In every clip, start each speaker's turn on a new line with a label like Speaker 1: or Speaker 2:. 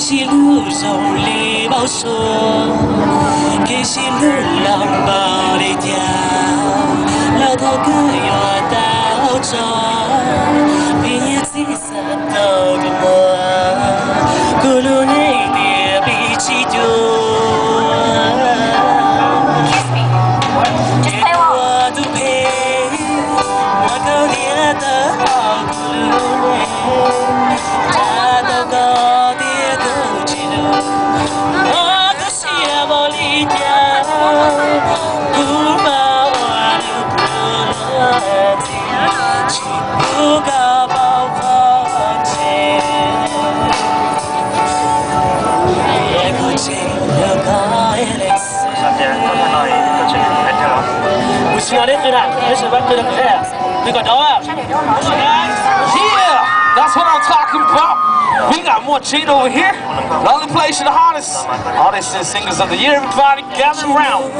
Speaker 1: 是路上里无说，其实路人无你听，老头个要到着，边也只是到个么，咕噜你的比起多。我都陪，我到你的好咕噜你，他到高的高起路，我都是无理解，不把我留不落地，只不过包放弃，也不知道该来死。
Speaker 2: Yeah, that's what I'm talking about. We got more cheat over here. The only place in the hottest artists and singers of the year. Everybody gather around.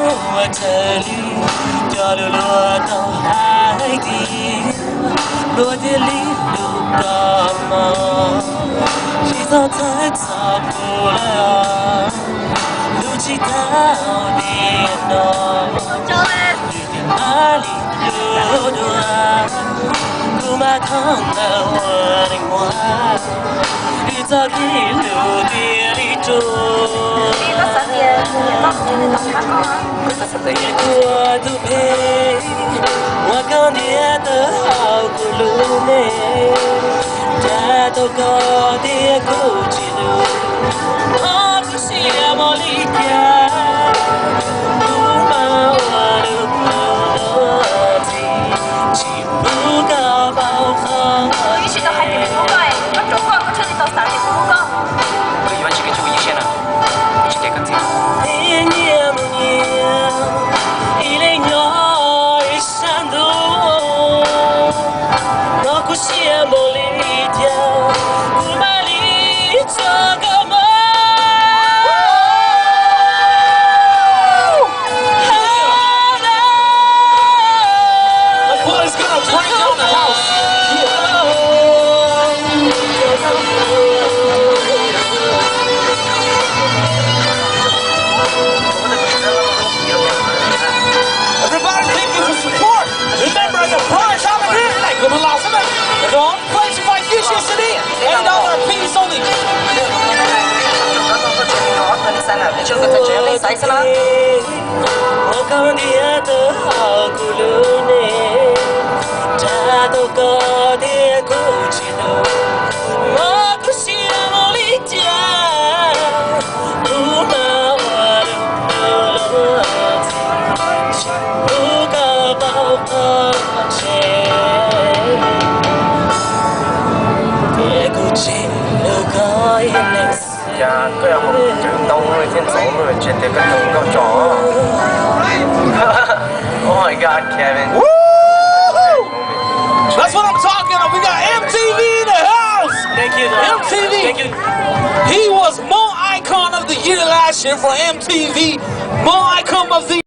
Speaker 1: Mà không ngờ hoa đình hoa đi ra khi lưu tia đi trôi của tu pe hoa con địa tơ hào của lưu nè cha tôi có tia của chị lưu hoa của chị mò lý kia cũng bao hoa lưu chỉ muốn có bao không
Speaker 3: 允许到海边不高哎，我中国我这里到3点不高。
Speaker 4: 我一般去给注意些呢，去给个这个。
Speaker 1: 天也不念，一类鸟一山路，我苦些莫离掉，不把你这个梦。我讲的都好古鲁呢，这都搞的古起路，我不想离家，不把我留落，不搞包放弃，别古起路搞一类似。
Speaker 4: Dạ, có là một trường đông rồi thiên số rồi trên thế cái trường cao trò. Oh my God, Kevin.
Speaker 2: Woo! That's what I'm talking about. We got MTV in the house.
Speaker 1: Thank you.
Speaker 2: MTV.
Speaker 1: Thank you.
Speaker 2: He was more icon of the year last year for MTV. More icon of the